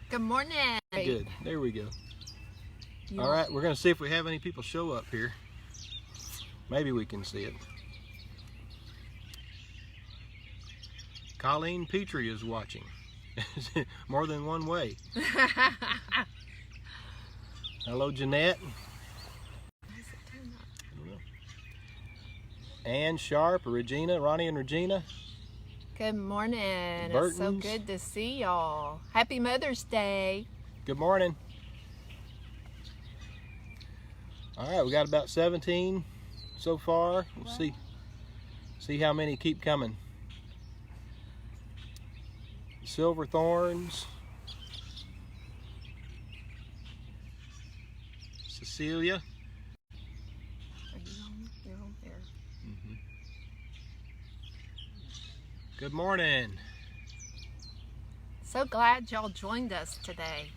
Good morning. Good. There we go. You All right, we're going to see if we have any people show up here. Maybe we can see it. Colleen Petrie is watching. More than one way. Hello, Jeanette. Ann Sharp, Regina, Ronnie and Regina. Good morning. It's so Burtons. good to see y'all. Happy Mother's Day. Good morning. All right, we got about 17 so far. We'll see how many keep coming. Silverthorns. Cecilia. Are you on? You're on there. Good morning. So glad y'all joined us today.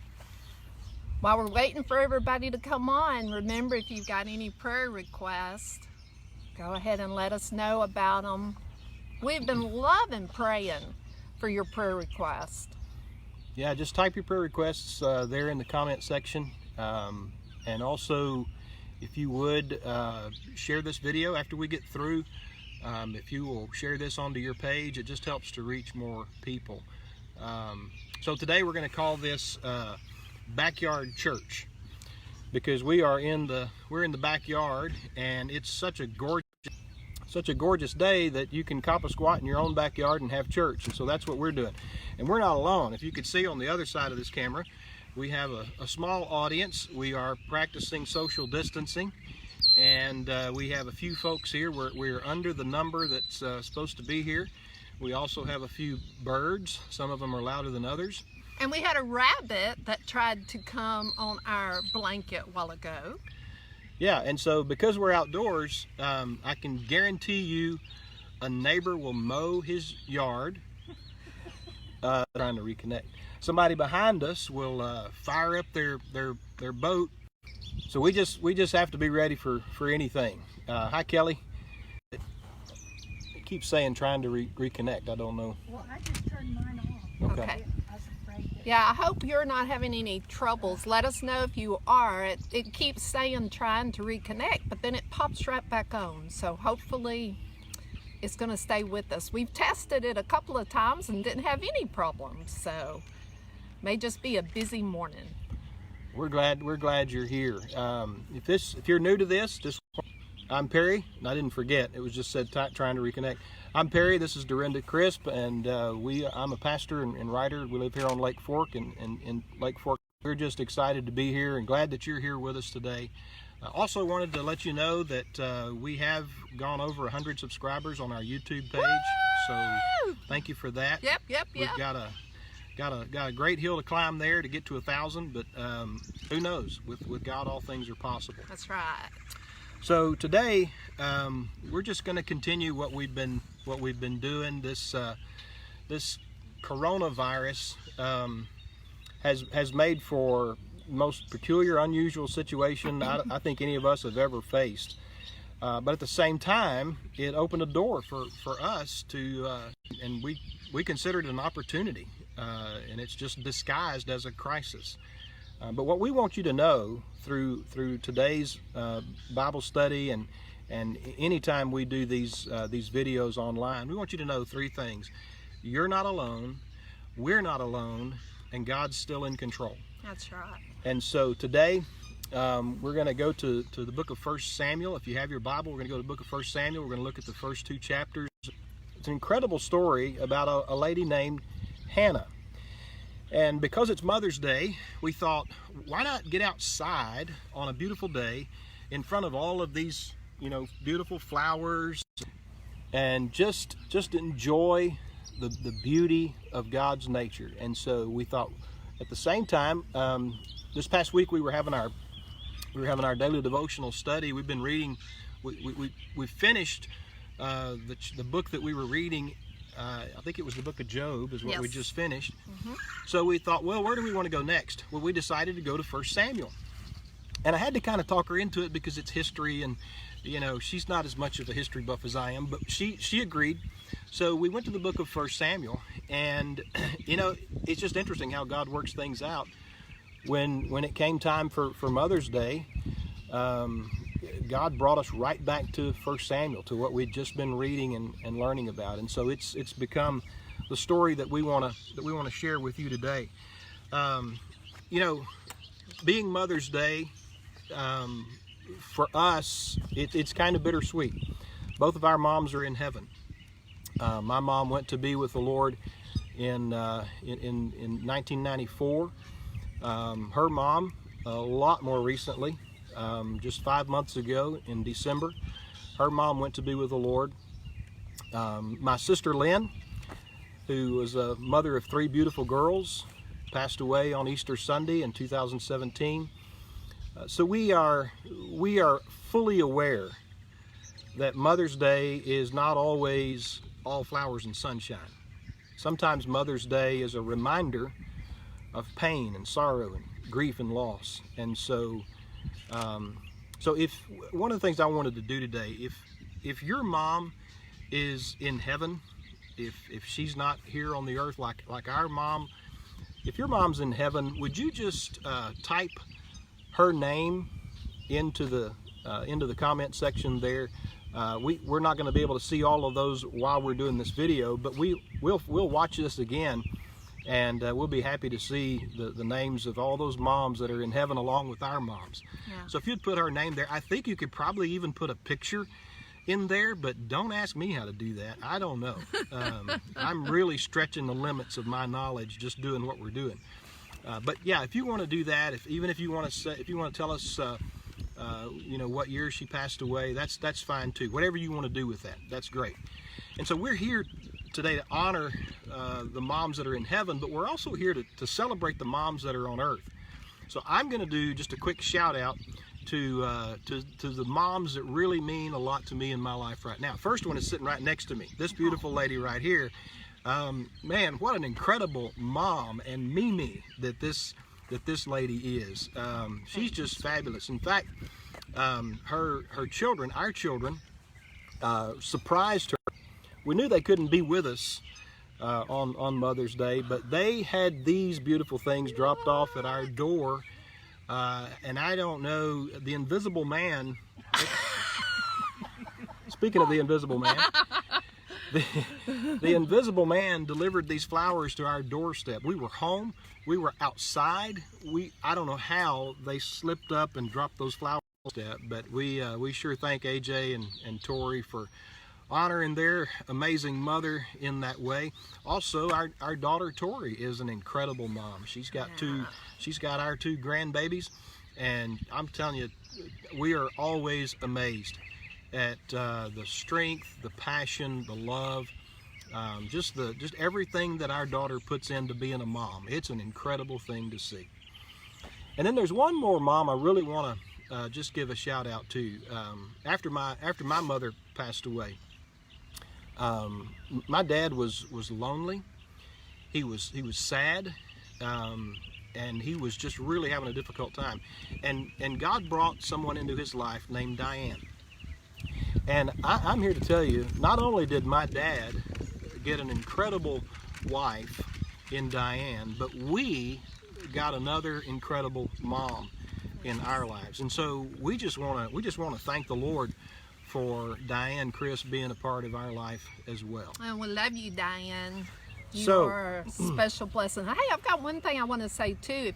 While we're waiting for everybody to come on, remember if you've got any prayer requests, go ahead and let us know about them. We've been loving praying for your prayer requests. Yeah, just type your prayer requests there in the comment section. And also, if you would, share this video after we get through. If you will share this onto your page, it just helps to reach more people. So today we're going to call this Backyard Church, because we're in the backyard, and it's such a gorgeous day that you can cop a squat in your own backyard and have church. And so that's what we're doing. And we're not alone. If you could see on the other side of this camera, we have a small audience. We are practicing social distancing, and we have a few folks here. We're under the number that's supposed to be here. We also have a few birds. Some of them are louder than others. And we had a rabbit that tried to come on our blanket a while ago. Yeah, and so because we're outdoors, I can guarantee you a neighbor will mow his yard. Trying to reconnect. Somebody behind us will fire up their boat. So we just have to be ready for anything. Hi, Kelly. It keeps saying trying to reconnect. I don't know. Well, I just turned mine off. Okay. I was afraid that. Yeah, I hope you're not having any troubles. Let us know if you are. It keeps saying trying to reconnect, but then it pops right back on. So hopefully it's going to stay with us. We've tested it a couple of times and didn't have any problems. So may just be a busy morning. We're glad you're here. If you're new to this, I'm Perry, and I didn't forget. It was just said trying to reconnect. I'm Perry. This is Dorinda Crisp, and I'm a pastor and writer. We live here on Lake Fork, and in Lake Fork, we're just excited to be here and glad that you're here with us today. I also wanted to let you know that we have gone over 100 subscribers on our YouTube page. So thank you for that. Yep. We've got a great hill to climb there to get to 1,000, but who knows? With God, all things are possible. That's right. So today, we're just going to continue what we've been doing. This coronavirus has made for the most peculiar, unusual situation I think any of us have ever faced. But at the same time, it opened a door for us to, and we considered it an opportunity, and it's just disguised as a crisis. But what we want you to know through today's Bible study and anytime we do these videos online, we want you to know three things. You're not alone, we're not alone, and God's still in control. That's right. And so today, we're going to go to the book of 1 Samuel. If you have your Bible, we're going to go to the book of 1 Samuel. We're going to look at the first two chapters. It's an incredible story about a lady named Hannah. And because it's Mother's Day, we thought, why not get outside on a beautiful day in front of all of these, beautiful flowers and just enjoy the beauty of God's nature. And so we thought, at the same time, this past week we were having our daily devotional study. We've been reading. We finished the book that we were reading. I think it was the book of Job is what we just finished. So we thought, well, where do we want to go next? Well, we decided to go to 1 Samuel. And I had to kind of talk her into it because it's history, and she's not as much of a history buff as I am, but she agreed. So we went to the book of 1 Samuel, And you know, it's just interesting how God works things out. When it came time for Mother's Day, God brought us right back to 1 Samuel, to what we'd just been reading and learning about. And so it's become the story that we want to share with you today. You know, being Mother's Day, for us, it's kind of bittersweet. Both of our moms are in heaven. My mom went to be with the Lord in 1994. Her mom, a lot more recently, just 5 months ago in December, her mom went to be with the Lord. My sister Lynn, who was a mother of 3 beautiful girls, passed away on Easter Sunday in 2017. So we are fully aware that Mother's Day is not always all flowers and sunshine. Sometimes Mother's Day is a reminder of pain and sorrow and grief and loss. And so if one of the things I wanted to do today, if your mom is in heaven, if she's not here on the earth like our mom, if your mom's in heaven, would you just type her name into the comment section there? We're not going to be able to see all of those while we're doing this video, but we'll watch this again, and we'll be happy to see the names of all those moms that are in heaven along with our moms. Yeah. So if you'd put her name there, I think you could probably even put a picture in there, but don't ask me how to do that. I don't know. I'm really stretching the limits of my knowledge just doing what we're doing. But yeah, if you want to do that, if you want to tell us you know, what year she passed away, that's fine too. Whatever you want to do with that, that's great. And so we're here today to honor the moms that are in heaven, but we're also here to celebrate the moms that are on earth. So I'm going to do just a quick shout out to the moms that really mean a lot to me in my life right now. First one is sitting right next to me, this beautiful lady right here. Man, what an incredible mom and Mimi that this lady is. She's just fabulous. In fact, her children, our children, surprised her. We knew they couldn't be with us on Mother's Day, but they had these beautiful things dropped off at our door. And I don't know, the Invisible Man, speaking of the Invisible Man, the Invisible Man delivered these flowers to our doorstep. We were home, we were outside. I don't know how they slipped up and dropped those flowers on the doorstep, but we sure thank AJ and Tori for honoring their amazing mother in that way. Also, our daughter Tori is an incredible mom. She's got our 2 grandbabies, and I'm telling you, we are always amazed at the strength, the passion, the love, just everything that our daughter puts into being a mom. It's an incredible thing to see. And then there's one more mom I really want to just give a shout out to. After my mother passed away, my dad was lonely. He was sad, and he was just really having a difficult time. And God brought someone into his life named Diane. And I'm here to tell you, not only did my dad get an incredible wife in Diane, but we got another incredible mom in our lives. And so we just want to thank the Lord for Diane Chris being a part of our life as well. And we love you, Diane. You So- are a special blessing. Hey, I've got one thing I want to say too.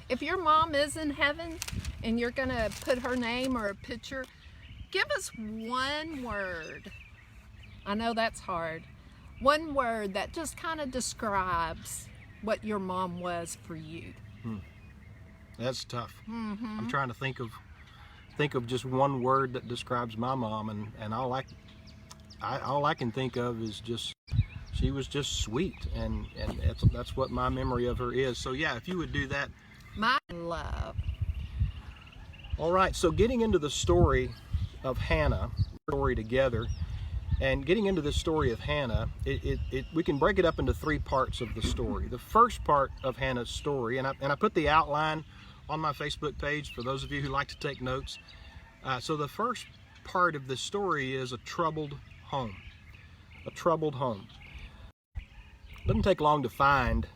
If your mom is in heaven and you're gonna put her name or a picture, give us one word. I know that's hard. One word that just kind of describes what your mom was for you. That's tough. I'm trying to think of just one word that describes my mom, and all I can think of is just she was just sweet, and that's what my memory of her is. So yeah, if you would do that. My love. All right, so getting into the story of Hannah, story together, and getting into the story of Hannah, we can break it up into 3 parts of the story. The first part of Hannah's story, and I put the outline on my Facebook page for those of you who like to take notes. So the first part of the story is a troubled home. A troubled home. Doesn't take long to find.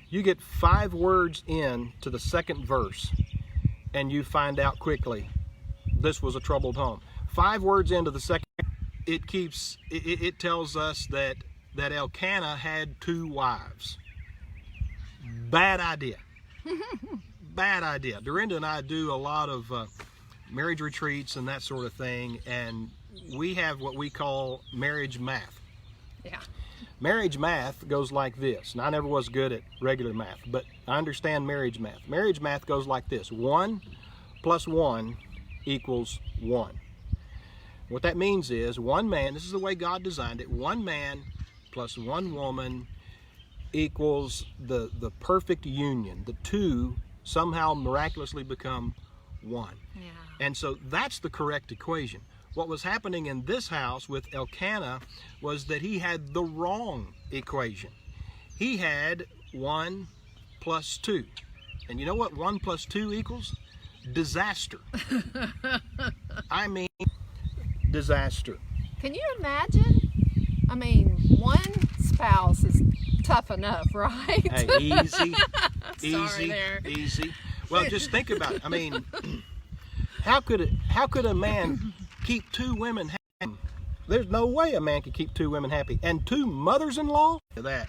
You get 5 words in to the second verse, and you find out quickly this was a troubled home. 5 words into the second, it tells us that Elkanah had 2 wives. Bad idea. Bad idea. Dorinda and I do a lot of marriage retreats and that sort of thing, and we have what we call marriage math. Yeah. Marriage math goes like this, and I never was good at regular math, but I understand marriage math. Marriage math goes like this: 1 plus 1 equals 1. What that means is one man, this is the way God designed it, 1 man plus 1 woman equals the perfect union. The 2 somehow miraculously become 1. Yeah. And so that's the correct equation. What was happening in this house with Elkanah was that he had the wrong equation. He had 1 plus 2. And you know what 1 plus 2 equals? Disaster. I mean, disaster. Can you imagine? I mean, one spouse is tough enough, right? Hey, easy, Sorry there. easy. Well, just think about it. I mean, how could a man keep 2 women happy? There's no way a man could keep 2 women happy, and 2 mothers-in-law. That.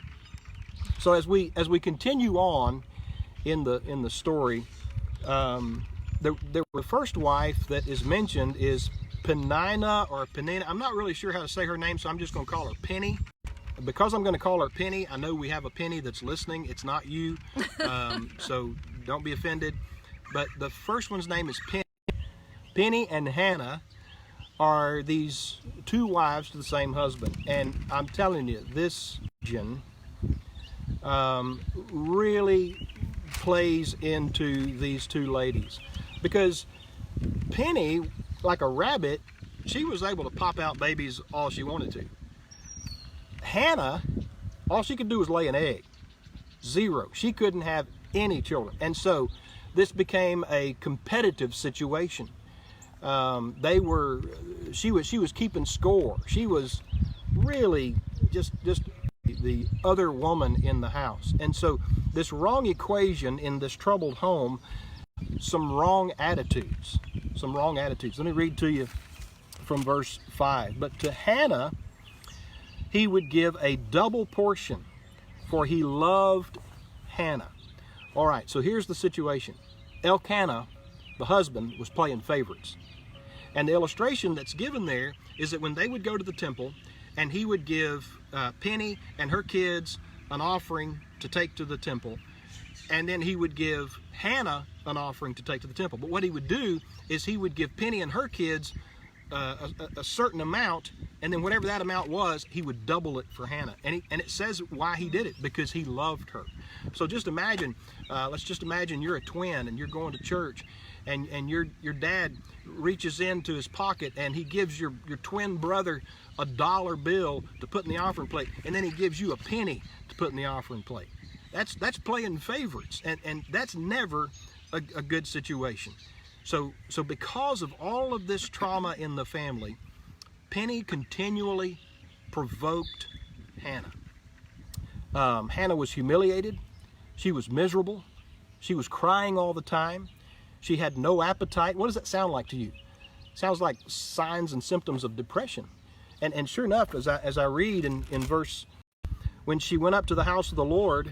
So as we continue on in the story, the first wife that is mentioned is Penina or Penina. I'm not really sure how to say her name, so I'm just going to call her Penny. Because I'm going to call her Penny, I know we have a Penny that's listening. It's not you, so don't be offended. But the first one's name is Penny. Penny and Hannah are these 2 wives to the same husband. And I'm telling you, this really plays into these 2 ladies. Because Penny, like a rabbit, she was able to pop out babies all she wanted to. Hannah, all she could do was lay an egg. 0. She couldn't have any children. And so this became a competitive situation. She was keeping score. She was really just the other woman in the house. And so this wrong equation in this troubled home, some wrong attitudes. Let me read to you from verse 5. But to Hannah he would give a double portion, for he loved Hannah. All right, so here's the situation. Elkanah, the husband, was playing favorites. And the illustration that's given there is that when they would go to the temple and he would give Penny and her kids an offering to take to the temple, and then he would give Hannah an offering to take to the temple. But what he would do is he would give Penny and her kids a certain amount, and then whatever that amount was, he would double it for Hannah. And it says why he did it: because he loved her. So just imagine, let's just imagine you're a twin and you're going to church, and your dad reaches into his pocket and he gives your twin brother a $1 bill to put in the offering plate, and then he gives you a penny to put in the offering plate. That's playing favorites, and that's never a good situation. So because of all of this trauma in the family, Penny continually provoked Hannah. Hannah was humiliated. She was miserable. She was crying all the time. She had no appetite. What does that sound like to you? It sounds like signs and symptoms of depression. And sure enough, as I read in verse, when she went up to the house of the Lord,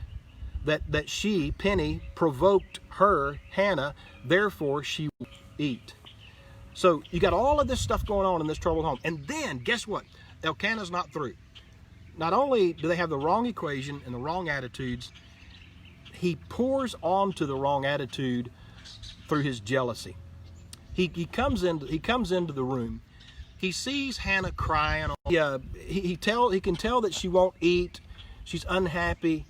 that she, Penny, provoked her, Hannah, therefore she will eat. So you got all of this stuff going on in this troubled home. And then, guess what? Elkanah's not through. Not only do they have the wrong equation and the wrong attitudes, he pours onto the wrong attitude through his jealousy. He comes into the room. He sees Hannah crying. He can tell that she won't eat. She's unhappy.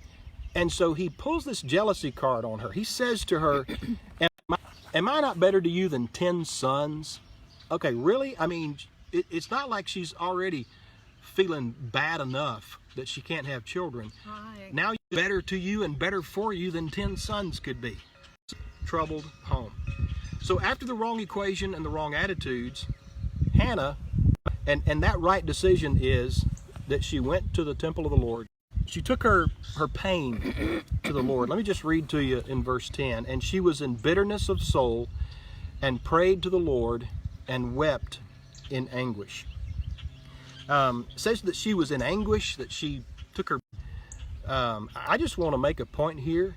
And so he pulls this jealousy card on her. He says to her, am I not better to you than 10 sons? Okay, really? I mean, it's not like she's already feeling bad enough that she can't have children. Right. Now better to you and better for you than 10 sons could be. Troubled home. So after the wrong equation and the wrong attitudes, Hannah, and that right decision is that she went to the temple of the Lord she took her pain to the Lord. Let me just read to you in verse 10. And she was in bitterness of soul and prayed to the Lord and wept in anguish. It says that she was in anguish, that she took her. I just want to make a point here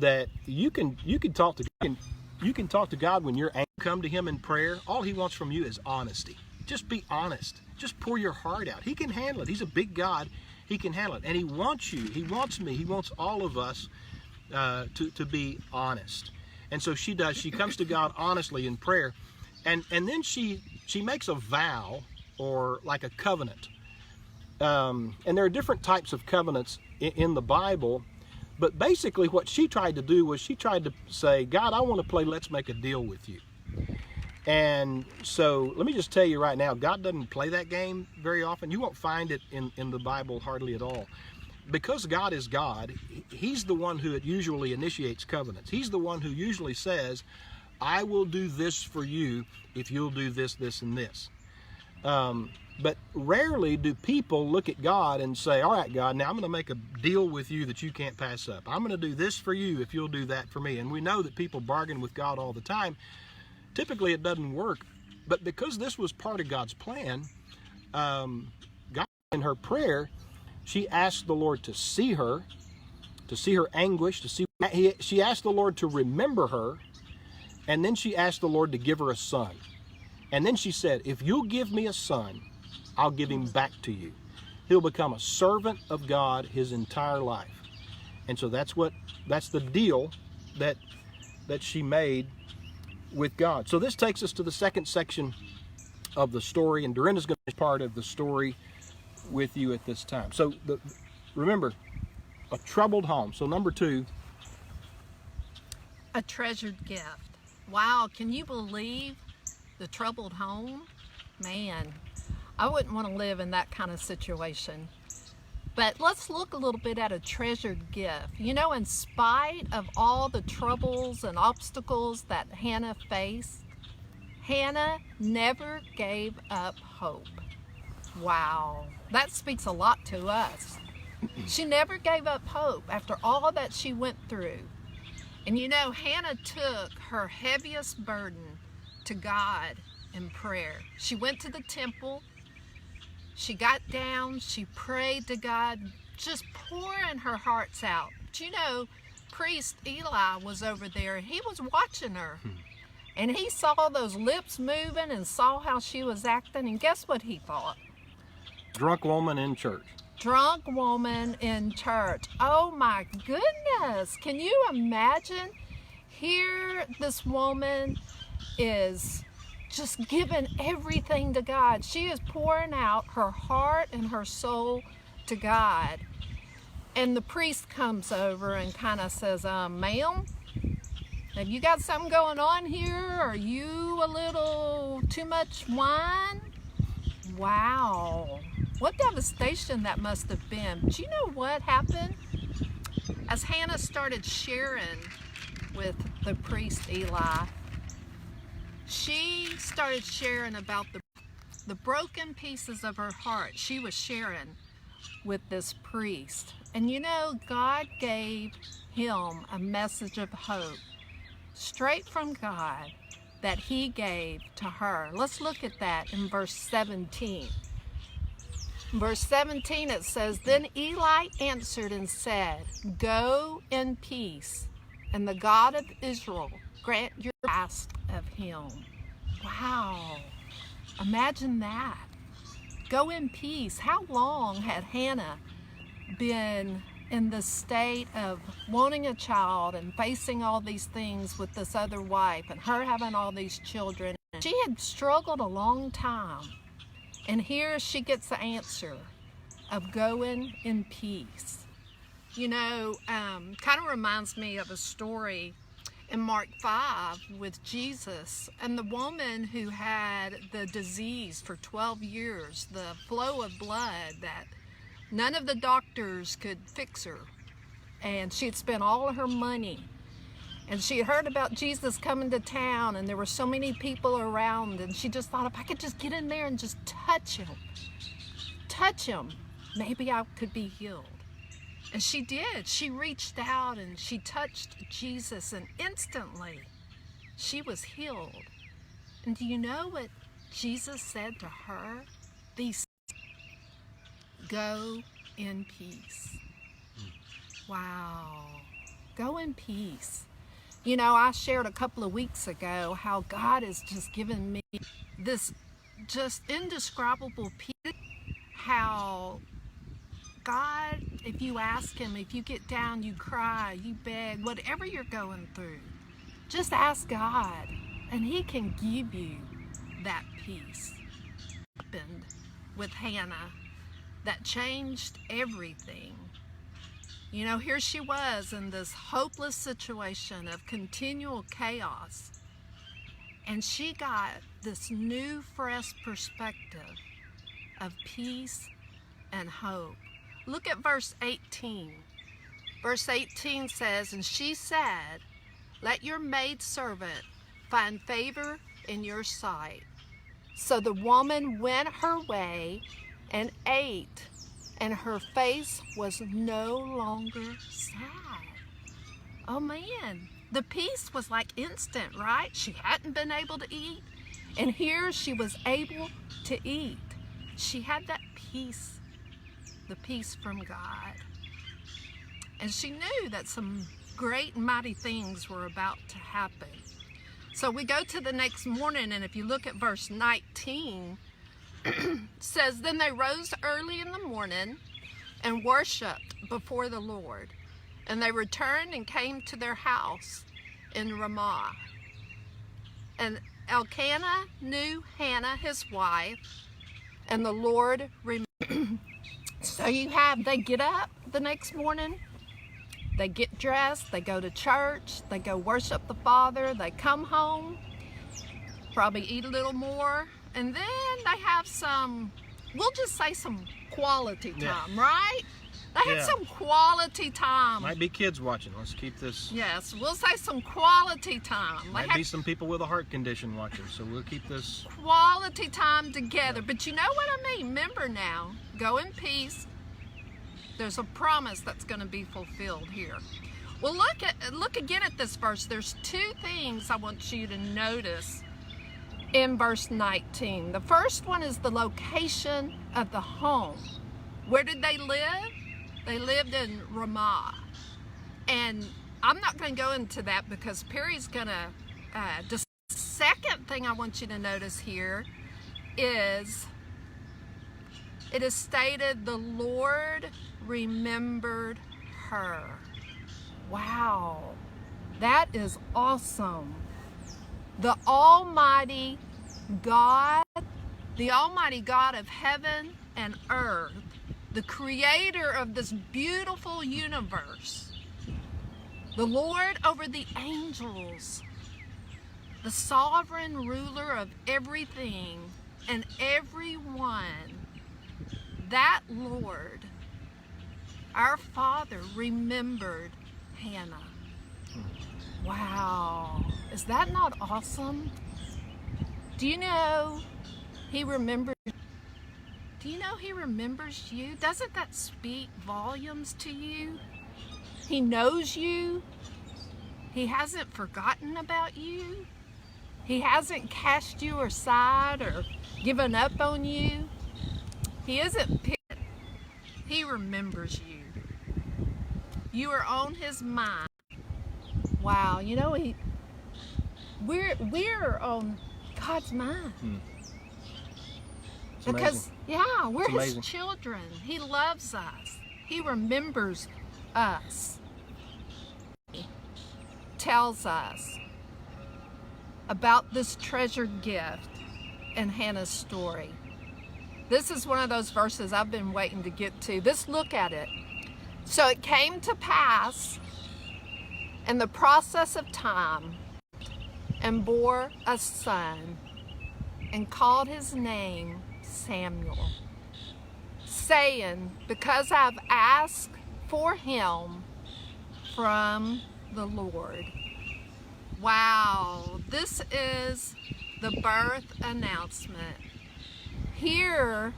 that you can talk to God when you're angry. Come to Him in prayer. All He wants from you is honesty. Just be honest. Just pour your heart out. He can handle it. He's a big God. He can handle it. And He wants you. He wants me. He wants all of us to be honest. And so she does. She comes to God honestly in prayer. And then she makes a vow, or like a covenant. And there are different types of covenants in the Bible. But basically what she tried to do was she tried to say, God, I want to play let's make a deal with you. And so let me just tell you right now, God doesn't play that game very often. You won't find it in the Bible hardly at all. Because God is God, He's the one who usually initiates covenants. He's the one who usually says, I will do this for you if you'll do this, this, and this. But rarely do people look at God and say, all right, God, now I'm going to make a deal with you that you can't pass up. I'm going to do this for you if you'll do that for me. And we know that people bargain with God all the time. Typically, it doesn't work. But because this was part of God's plan, God, in her prayer, she asked the Lord to see her anguish, she asked the Lord to remember her, and then she asked the Lord to give her a son. And then she said, if you'll give me a son, I'll give him back to you. He'll become a servant of God his entire life. And so that's the deal that she made with God. So this takes us to the second section of the story, and Dorinda's going to be part of the story with you at this time. So remember, a troubled home. So number 2. A treasured gift. Wow, can you believe the troubled home? Man, I wouldn't want to live in that kind of situation. But let's look a little bit at a treasured gift. You know, in spite of all the troubles and obstacles that Hannah faced, Hannah never gave up hope. Wow, that speaks a lot to us. She never gave up hope after all that she went through. And you know, Hannah took her heaviest burden to God in prayer. She went to the temple. She got down, she prayed to God, just pouring her hearts out. But you know, priest Eli was over there, and he was watching her. And he saw those lips moving and saw how she was acting, and guess what he thought? Drunk woman in church. Drunk woman in church. Oh my goodness. Can you imagine? Here this woman is just giving everything to God. She is pouring out her heart and her soul to God. And the priest comes over and kind of says, ma'am, have you got something going on here? Are you a little too much wine? Wow. What devastation that must have been. But you know what happened? As Hannah started sharing with the priest Eli, she started sharing about the broken pieces of her heart. She was sharing with this priest. And you know, God gave him a message of hope straight from God that he gave to her. Let's look at that in verse 17. Verse 17, it says, Then Eli answered and said, Go in peace, and the God of Israel grant your ask of him. Wow. Imagine that. Go in peace. How long had Hannah been in the state of wanting a child and facing all these things with this other wife and her having all these children? She had struggled a long time. And here she gets the answer of going in peace. You know, kind of reminds me of a story in Mark 5 with Jesus and the woman who had the disease for 12 years, the flow of blood that none of the doctors could fix her. And she had spent all of her money. And she had heard about Jesus coming to town, and there were so many people around, and she just thought, if I could just get in there and just touch him, maybe I could be healed. And she did. She reached out and she touched Jesus, and instantly she was healed. And do you know what Jesus said to her? Go in peace. Wow. Go in peace. You know, I shared a couple of weeks ago how God has just given me this just indescribable peace. How God, if you ask Him, if you get down, you cry, you beg, whatever you're going through, just ask God and He can give you that peace. Happened with Hannah that changed everything. You know, here she was in this hopeless situation of continual chaos, and she got this new, fresh perspective of peace and hope. Look at verse 18. Verse 18 says, "And she said, let your maidservant find favor in your sight. So the woman went her way and ate, and her face was no longer sad." Oh man, the peace was like instant, right? She hadn't been able to eat, and here she was able to eat. She had that peace, the peace from God. And she knew that some great and mighty things were about to happen. So we go to the next morning, and if you look at verse 19, it says, "Then they rose early in the morning and worshiped before the Lord. And they returned and came to their house in Ramah. And Elkanah knew Hannah, his wife, and the Lord remembered." So they get up the next morning, they get dressed, they go to church, they go worship the Father, they come home, probably eat a little more, and then they have some, we'll just say some quality time, right? They had some quality time. Might be kids watching. Let's keep this. Yes, we'll say some quality time. Might be some people with a heart condition watching, so we'll keep this. Quality time together. But you know what I mean? Remember now, go in peace. There's a promise that's going to be fulfilled here. Well, look again at this verse. There's two things I want you to notice in verse 19. The first one is the location of the home. Where did they live? They lived in Ramah. And I'm not going to go into that because Perry's going to. The second thing I want you to notice here is it is stated the Lord remembered her. Wow, that is awesome. The Almighty God of heaven and earth, the creator of this beautiful universe, the Lord over the angels, the sovereign ruler of everything and everyone, that Lord, our Father, remembered Hannah. Wow, is that not awesome? Do you know He remembered? Do you know He remembers you? Doesn't that speak volumes to you? He knows you. He hasn't forgotten about you. He hasn't cast you aside or given up on you. He isn't pissed. He remembers you. You are on His mind. Wow, you know, we're on God's mind. It's because, amazing. we're His children. He loves us. He remembers us. He tells us about this treasured gift in Hannah's story. This is one of those verses I've been waiting to get to. Let's look at it. "So it came to pass in the process of time, and bore a son, and called his name Samuel, saying, because I've asked for him from the Lord." Wow, this is the birth announcement. Here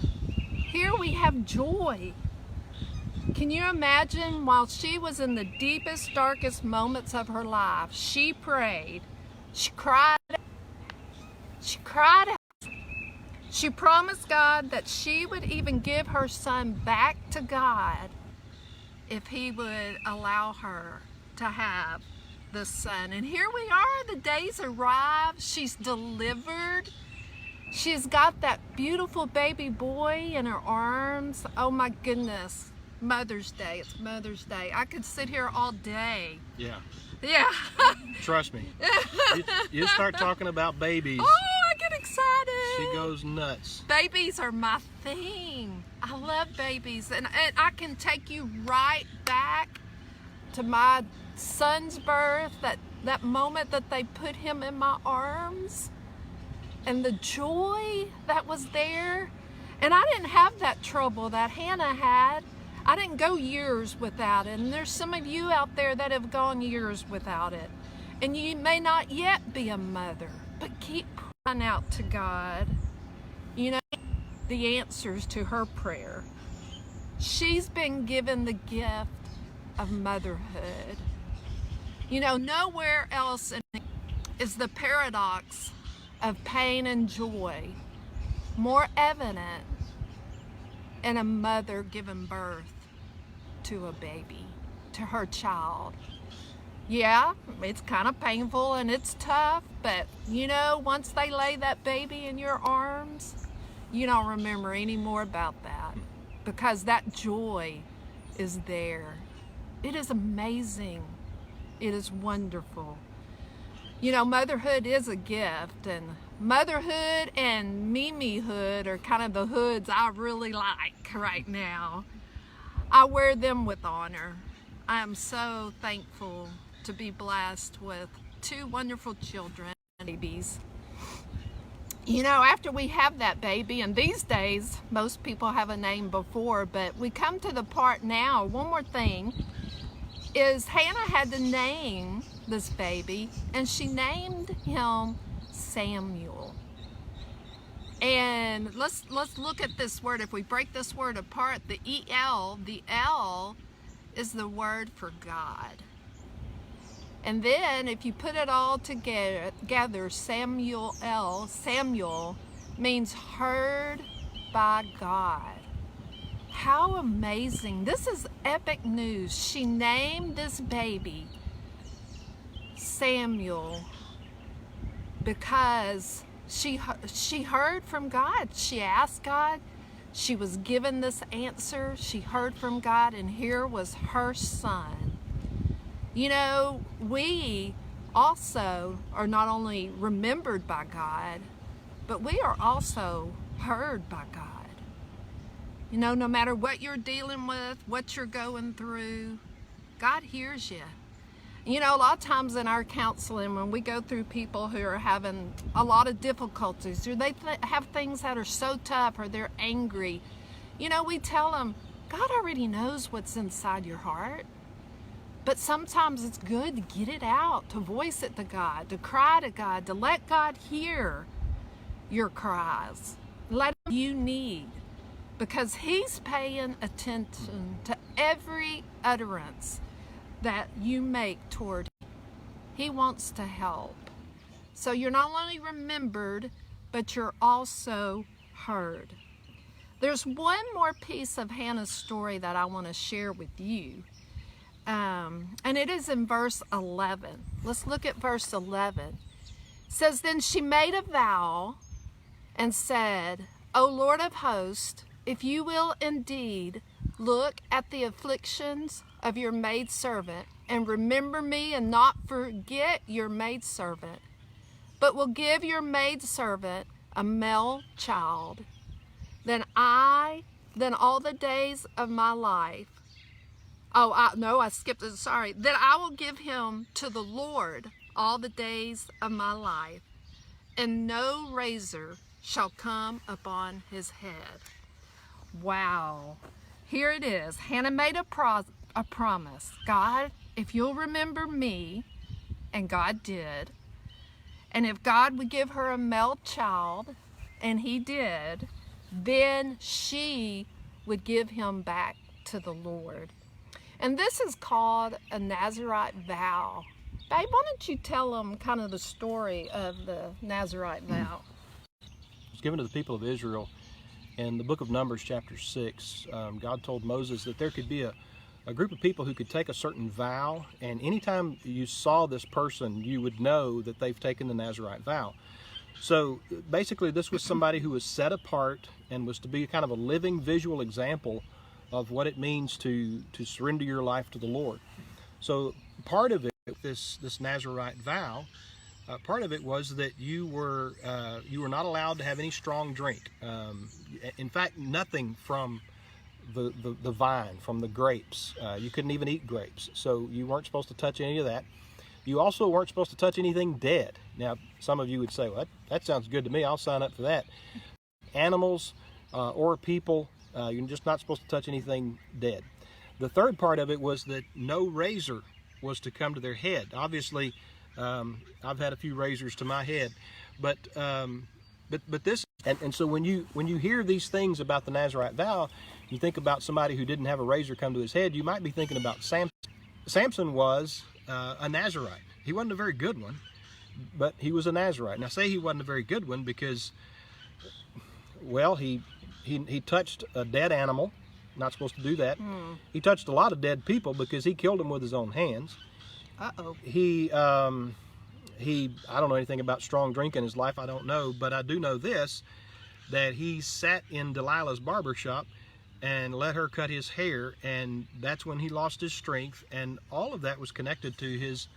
we have joy. Can you imagine, while she was in the deepest, darkest moments of her life, she prayed, she cried, she cried out. She promised God that she would even give her son back to God if he would allow her to have the son. And here we are, the days arrived, she's delivered. She's got that beautiful baby boy in her arms. Oh my goodness. Mother's Day. It's Mother's Day. I could sit here all day. Yeah. Yeah. Trust me. You start talking about babies, Oh, I get excited. she goes nuts. Babies are my thing. I love babies. And I can take you right back to my son's birth, that moment that they put him in my arms, and the joy that was there. And I didn't have that trouble that Hannah had. I didn't go years without it. And there's some of you out there that have gone years without it. And you may not yet be a mother, but keep crying out to God. You know, the answers to her prayer. She's been given the gift of motherhood. You know, nowhere else is the paradox of pain and joy more evident in a mother giving birth to a baby, to her child. Yeah, it's kind of painful and it's tough, but you know, once they lay that baby in your arms, you don't remember any more about that, because that joy is there. It is amazing. It is wonderful. You know, motherhood is a gift, and motherhood and Mimi-hood are kind of the hoods I really like right now. I wear them with honor. I am so thankful to be blessed with two wonderful children, babies. You know, after we have that baby, and these days, most people have a name before, but we come to the part now, one more thing, is Hannah had to name this baby, and she named him Samuel. And let's look at this word. If we break this word apart, the L is the word for God. And then if you put it all together, Samuel means heard by God. How amazing. This is epic news. She named this baby Samuel because she heard from God. She asked God. She was given this answer. She heard from God, and here was her son. You know, we also are not only remembered by God, but we are also heard by God. You know, no matter what you're dealing with, what you're going through, God hears you. You know, a lot of times in our counseling, when we go through people who are having a lot of difficulties, or they have things that are so tough, or they're angry, you know, we tell them, God already knows what's inside your heart. But sometimes it's good to get it out, to voice it to God, to cry to God, to let God hear your cries. Let him you need, because he's paying attention to every utterance that you make toward him. He wants to help. So you're not only remembered, but you're also heard. There's one more piece of Hannah's story that I want to share with you. And it is in verse 11. Let's look at verse 11. It says, "Then she made a vow and said, O Lord of hosts, if you will indeed look at the afflictions of your maidservant, and remember me, and not forget your maidservant, but will give your maidservant a male child, then all the days of my life, I skipped it, sorry. Then I will give him to the Lord all the days of my life, and no razor shall come upon his head." Wow. Here it is. Hannah made a promise. God, if you'll remember me, and God did, and if God would give her a male child, and he did, then she would give him back to the Lord. And this is called a Nazirite vow. Babe, why don't you tell them kind of the story of the Nazirite vow? It was given to the people of Israel in the book of Numbers, chapter 6. God told Moses that there could be a group of people who could take a certain vow, and anytime you saw this person, you would know that they've taken the Nazirite vow. So basically, this was somebody who was set apart and was to be kind of a living visual example of what it means to surrender your life to the Lord. So part of it, this Nazirite vow, part of it was that you were not allowed to have any strong drink. In fact, nothing from the vine, from the grapes. You couldn't even eat grapes. So you weren't supposed to touch any of that. You also weren't supposed to touch anything dead. Now, some of you would say, well, that sounds good to me. I'll sign up for that. Animals or people, you're just not supposed to touch anything dead. The third part of it was that no razor was to come to their head. Obviously, I've had a few razors to my head, but this, and so when you hear these things about the Nazirite vow, you think about somebody who didn't have a razor come to his head, you might be thinking about Samson. Samson was a Nazirite. He wasn't a very good one, but he was a Nazirite. And I say he wasn't a very good one because, well, he touched a dead animal. Not supposed to do that. He touched a lot of dead people because he killed them with his own hands. Uh-oh. He I don't know anything about strong drink in his life. I don't know, but I do know this, that he sat in Delilah's barber shop and let her cut his hair, and that's when he lost his strength, and all of that was connected to his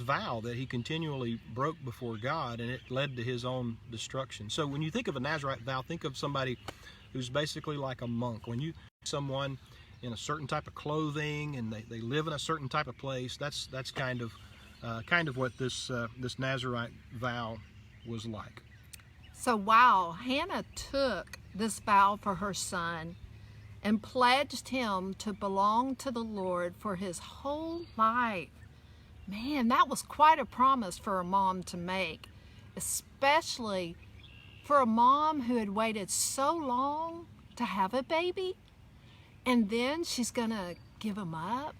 vow that he continually broke before God, and it led to his own destruction. So when you think of a Nazirite vow, think of somebody who's basically like a monk. When you someone in a certain type of clothing and they live in a certain type of place, that's kind of what this Nazirite vow was like. So wow, Hannah took this vow for her son and pledged him to belong to the Lord for his whole life. Man, that was quite a promise for a mom to make, especially for a mom who had waited so long to have a baby, and then she's gonna give him up.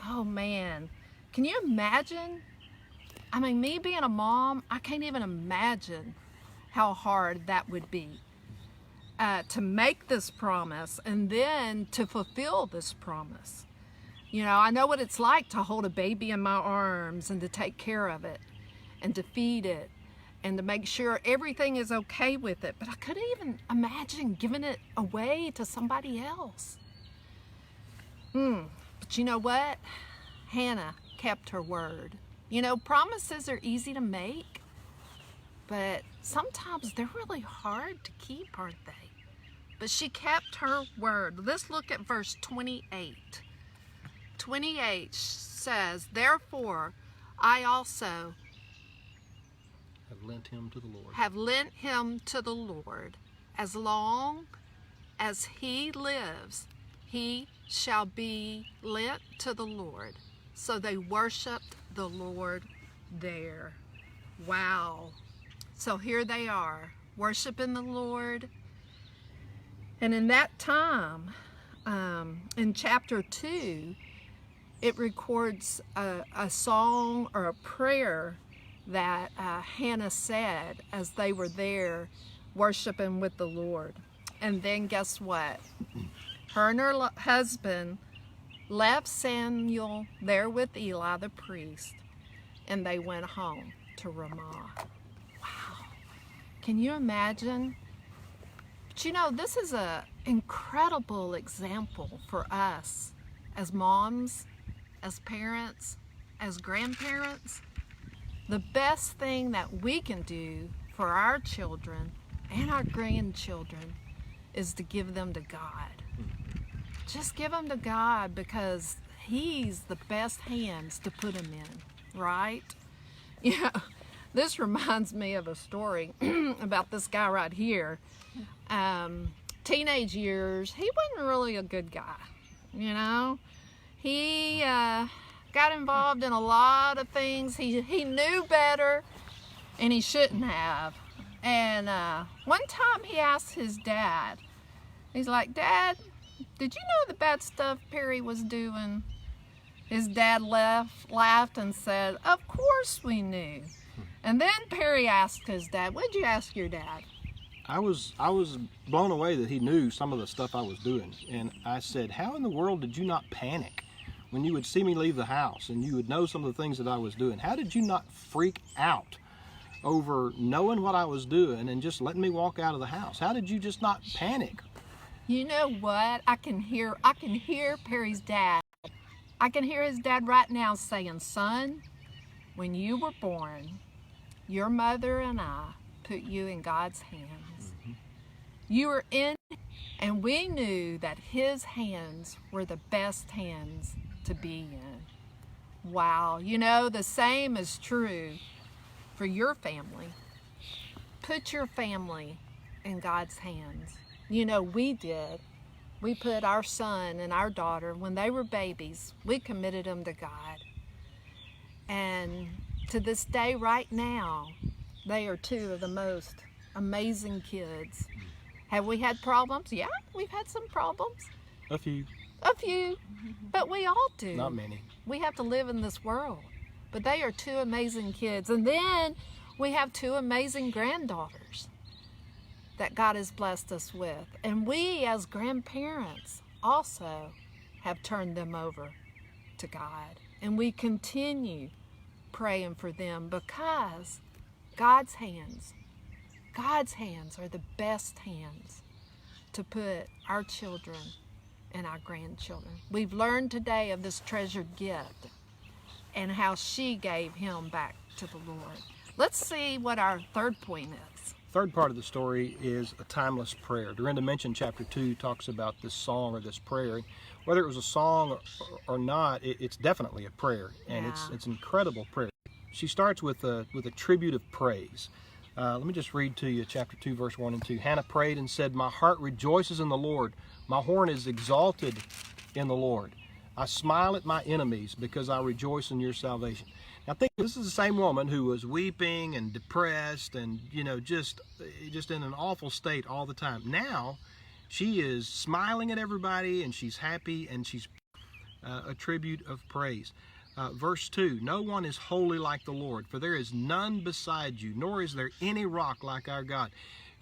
Oh man, can you imagine? I mean, me being a mom, I can't even imagine how hard that would be to make this promise and then to fulfill this promise. You know, I know what it's like to hold a baby in my arms and to take care of it and to feed it and to make sure everything is okay with it. But I couldn't even imagine giving it away to somebody else. But you know what? Hannah kept her word. You know, promises are easy to make, but sometimes they're really hard to keep, aren't they? But she kept her word. Let's look at verse 28. 28 says, "Therefore, I also Have lent him to the Lord. Have lent him to the Lord. As long as he lives, he shall be lent to the Lord." So they worshiped the Lord there. Wow. So here they are, worshiping the Lord. And in that time, in chapter 2, it records a song or a prayer that Hannah said as they were there worshiping with the Lord. And then guess what? Her and her husband left Samuel there with Eli the priest, and they went home to Ramah. Wow. Can you imagine? But you know, this is an incredible example for us as moms, as parents, as grandparents. The best thing that we can do for our children and our grandchildren is to give them to God. Just give them to God, because He's the best hands to put them in, right? You know, this reminds me of a story about this guy right here. Teenage years, he wasn't really a good guy, you know. He got involved in a lot of things. He knew better, and he shouldn't have. And one time he asked his dad, he's like, "Dad, Did you know the bad stuff Perry was doing? His dad laughed and said, "Of course we knew." And then Perry asked his dad, "What'd you ask your dad?" I was blown away that he knew some of the stuff I was doing. And I said, "How in the world did you not panic when you would see me leave the house and you would know some of the things that I was doing? How did you not freak out over knowing what I was doing and just letting me walk out of the house? How did you just not panic?" You know what? I can hear Perry's dad. I can hear his dad right now saying, "Son, when you were born, your mother and I put you in God's hands. You were in, and we knew that his hands were the best hands to be in." Wow. You know, the same is true for your family. Put your family in God's hands. You know, we did. We put our son and our daughter, when they were babies, we committed them to God. And to this day right now, they are two of the most amazing kids. Have we had problems? Yeah, we've had some problems. A few. A few, but we all do. Not many. We have to live in this world. But they are two amazing kids. And then we have two amazing granddaughters that God has blessed us with. And we as grandparents also have turned them over to God. And we continue praying for them because God's hands are the best hands to put our children and our grandchildren. We've learned today of this treasured gift and how she gave him back to the Lord. Let's see what our third point is. Third part of the story is a timeless prayer. Dorinda mentioned chapter 2 talks about this song or this prayer. Whether it was a song or not, it's definitely a prayer, and it's an incredible prayer. She starts with a tribute of praise. Let me just read to you chapter 2, verse 1 and 2. Hannah prayed and said, "My heart rejoices in the Lord. My horn is exalted in the Lord. I smile at my enemies because I rejoice in your salvation." Now think, this is the same woman who was weeping and depressed and, just in an awful state all the time. Now she is smiling at everybody and she's happy and she's a tribute of praise. Verse 2, "No one is holy like the Lord, for there is none beside you, nor is there any rock like our God."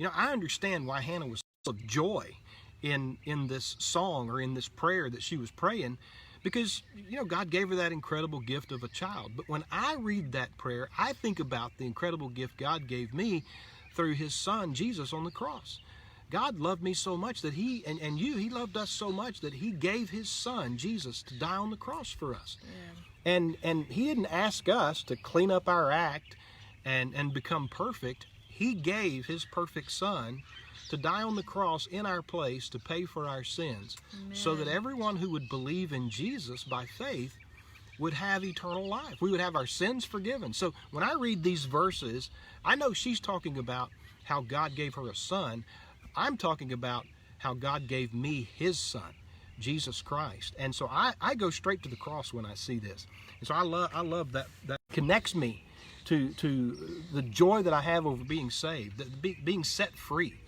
I understand why Hannah was full of joy in this song or in this prayer that she was praying, because God gave her that incredible gift of a child. But when I read that prayer, I think about the incredible gift God gave me through his son Jesus on the cross. God loved me so much that he loved us so much that he gave his son Jesus to die on the cross for us. And he didn't ask us to clean up our act and become perfect. He gave his perfect son to die on the cross in our place to pay for our sins. Amen. So that everyone who would believe in Jesus by faith would have eternal life. We would have our sins forgiven. So when I read these verses, I know she's talking about how God gave her a son. I'm talking about how God gave me his son, Jesus Christ. And so I go straight to the cross when I see this. And so I love that connects me to the joy that I have over being saved, being set free,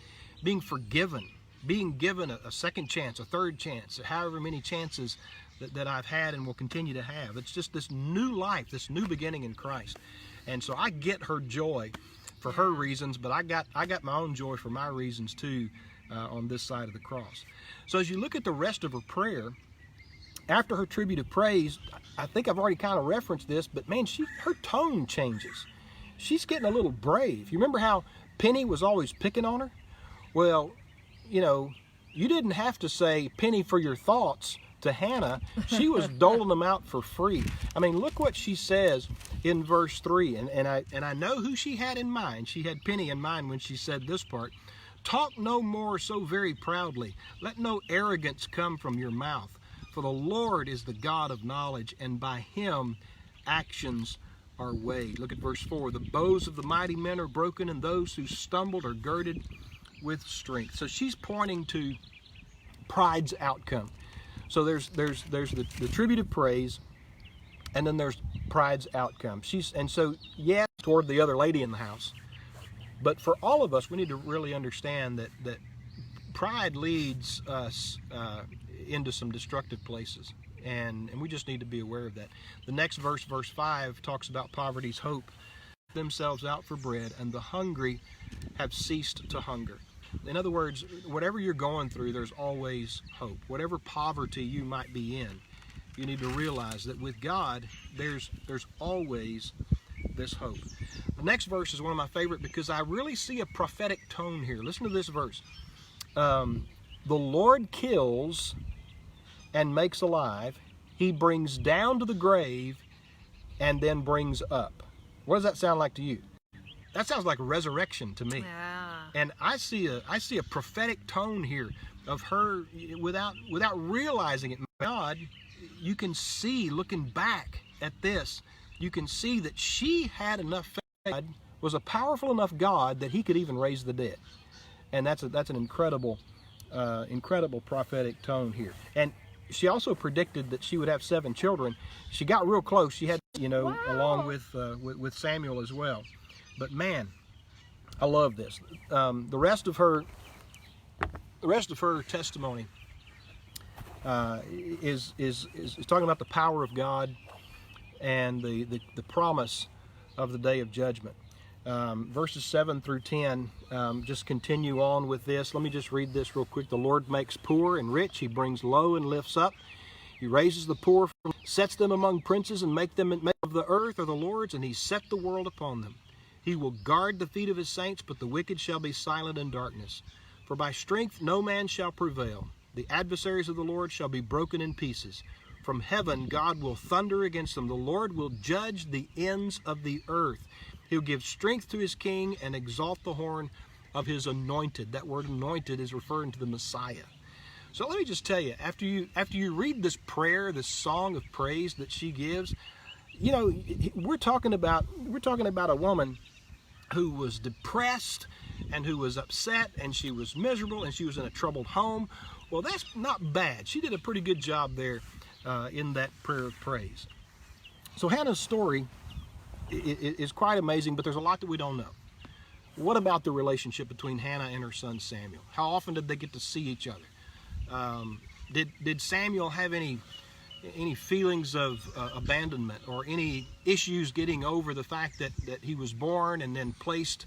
being forgiven, being given a second chance, a third chance, however many chances that I've had and will continue to have. It's just this new life, this new beginning in Christ. And so I get her joy for her reasons, but I got my own joy for my reasons too on this side of the cross. So as you look at the rest of her prayer, after her tribute of praise, I think I've already kind of referenced this, but man, her tone changes. She's getting a little brave. You remember how Penny was always picking on her? Well, you didn't have to say "penny for your thoughts" to Hannah. She was doling them out for free. I mean, look what she says in verse 3, and I know who she had in mind. She had Penny in mind when she said this part. "Talk no more so very proudly. Let no arrogance come from your mouth. For the Lord is the God of knowledge, and by him actions are weighed." Look at verse 4. "The bows of the mighty men are broken, and those who stumbled are girded with strength." So she's pointing to pride's outcome. So there's the tribute of praise, and then there's pride's outcome. Yes, toward the other lady in the house, but for all of us, we need to really understand that pride leads us into some destructive places, and we just need to be aware of that. The next verse, verse 5, talks about poverty's hope. Themselves out for bread, and the hungry have ceased to hunger. In other words, whatever you're going through, there's always hope. Whatever poverty you might be in, you need to realize that with God, there's always this hope. The next verse is one of my favorite because I really see a prophetic tone here. Listen to this verse. The Lord kills and makes alive. He brings down to the grave and then brings up. What does that sound like to you? That sounds like resurrection to me. Yeah. And I see a prophetic tone here of her without realizing it. God, you can see, looking back at this, you can see that she had enough faith. God was a powerful enough God that he could even raise the dead. And that's an incredible prophetic tone here. And she also predicted that she would have 7 children. She got real close. She had, Wow. along with Samuel as well. But man, I love this. The rest of her testimony is talking about the power of God and the promise of the day of judgment. Verses 7 through 10 just continue on with this. Let me just read this real quick. The Lord makes poor and rich. He brings low and lifts up. He raises the poor, sets them among princes, and make of the earth are the Lord's, and he set the world upon them. He will guard the feet of his saints, but the wicked shall be silent in darkness. For by strength no man shall prevail. The adversaries of the Lord shall be broken in pieces. From heaven God will thunder against them. The Lord will judge the ends of the earth. He'll give strength to his king and exalt the horn of his anointed. That word anointed is referring to the Messiah. So let me just tell you, after you read this prayer, this song of praise that she gives, we're talking about a woman who was depressed and who was upset, and she was miserable, and she was in a troubled home. Well, that's not bad. She did a pretty good job there in that prayer of praise. So Hannah's story is quite amazing, but there's a lot that we don't know. What about the relationship between Hannah and her son Samuel? How often did they get to see each other? Did Samuel have any feelings of abandonment or any issues getting over the fact that he was born and then placed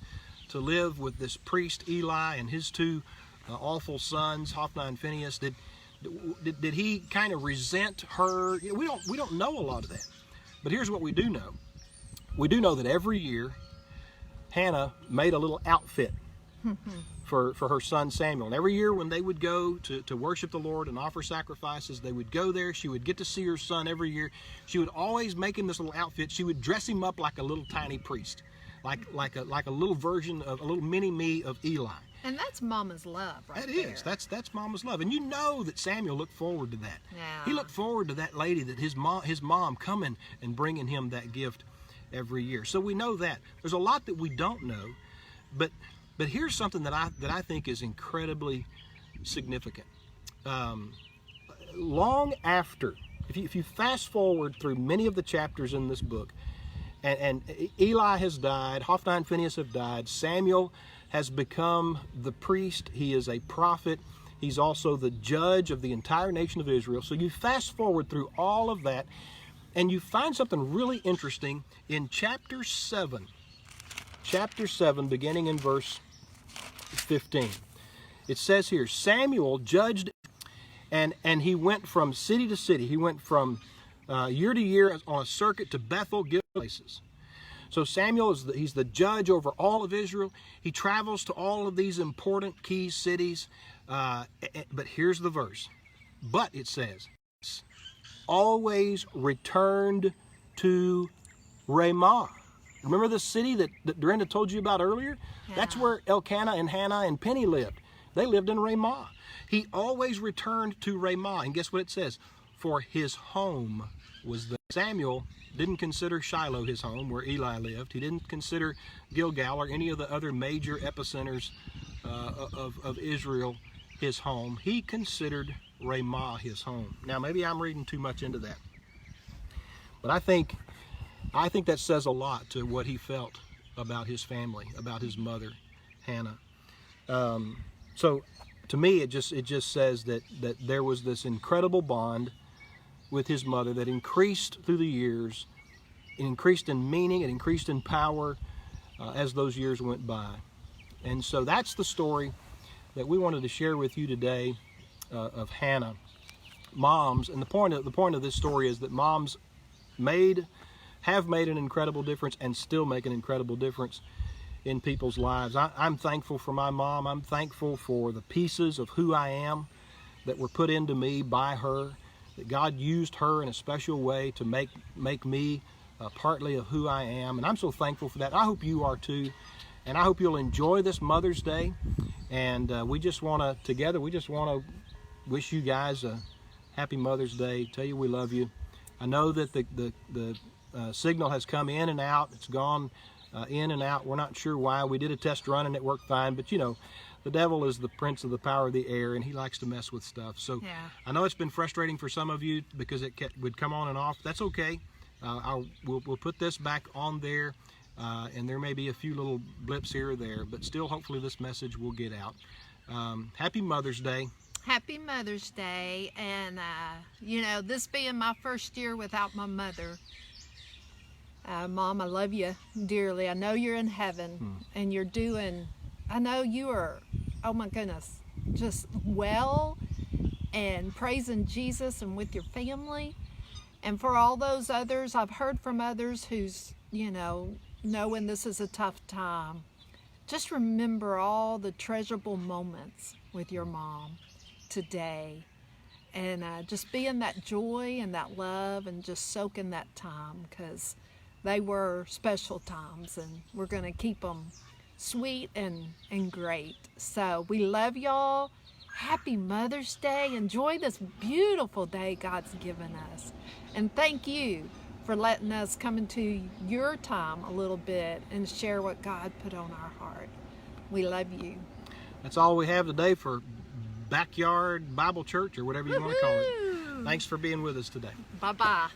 to live with this priest Eli and his 2 awful sons, Hophni and Phinehas? Did he kind of resent her? We don't know a lot of that. But here's what we do know. We do know that every year Hannah made a little outfit for her son Samuel. And every year when they would go to worship the Lord and offer sacrifices, they would go there. She would get to see her son every year. She would always make him this little outfit. She would dress him up like a little tiny priest, like a little version of a little mini me of Eli. And that's Mama's love right there. there. That's Mama's love. And you know that Samuel looked forward to that. Yeah. He looked forward to that lady, that his mom coming and bringing him that gift every year. So we know that. There's a lot that we don't know, but here's something that I think is incredibly significant. Long after, if you fast forward through many of the chapters in this book, and Eli has died, Hophni and Phinehas have died, Samuel has become the priest, he is a prophet, he's also the judge of the entire nation of Israel. So you fast forward through all of that, and you find something really interesting in chapter 7. Chapter 7, beginning in verse 15. It says here, Samuel judged, and he went from city to city. He went from year to year on a circuit to Bethel, Gilgal places. So Samuel he's the judge over all of Israel. He travels to all of these important key cities. But here's the verse. But it says, always returned to Ramah. Remember the city that Dorinda told you about earlier? Yeah. That's where Elkanah and Hannah and Penny lived. They lived in Ramah. He always returned to Ramah. And guess what it says? For his home was there. Samuel didn't consider Shiloh his home, where Eli lived. He didn't consider Gilgal or any of the other major epicenters of Israel his home. He considered Ramah his home. Now, maybe I'm reading too much into that, but I think that says a lot to what he felt about his family, about his mother, Hannah. So to me, it just says that there was this incredible bond with his mother that increased through the years. It increased in meaning, it increased in power as those years went by. And so that's the story that we wanted to share with you today of Hannah. Moms, and the point of this story is that moms have made an incredible difference and still make an incredible difference in people's lives. I'm thankful for my mom. I'm thankful for the pieces of who I am that were put into me by her, that God used her in a special way to make me partly of who I am. And I'm so thankful for that. I hope you are too. And I hope you'll enjoy this Mother's Day. And we just want to wish you guys a happy Mother's Day. Tell you we love you. I know that the signal has come in and out. It's gone in and out. We're not sure why. We did a test run and it worked fine. But you know, the devil is the prince of the power of the air, and he likes to mess with stuff. So yeah. I know it's been frustrating for some of you because it would come on and off. That's okay. We'll put this back on there, and there may be a few little blips here or there, but still, hopefully, this message will get out. Happy Mother's Day. Happy Mother's Day. And, you know, this being my first year without my mother, Mom, I love you dearly. I know you're in heaven, and you're doing, I know you are, oh my goodness, just well and praising Jesus and with your family. And for all those others, I've heard from others who's, you know, knowing this is a tough time. Just remember all the treasurable moments with your mom today. And just be in that joy and that love and just soak in that time, because they were special times, and we're going to keep them sweet and great. So we love y'all. Happy Mother's Day. Enjoy this beautiful day God's given us. And thank you for letting us come into your time a little bit and share what God put on our heart. We love you. That's all we have today for Backyard Bible Church, or whatever you want to call it. Thanks for being with us today. Bye-bye.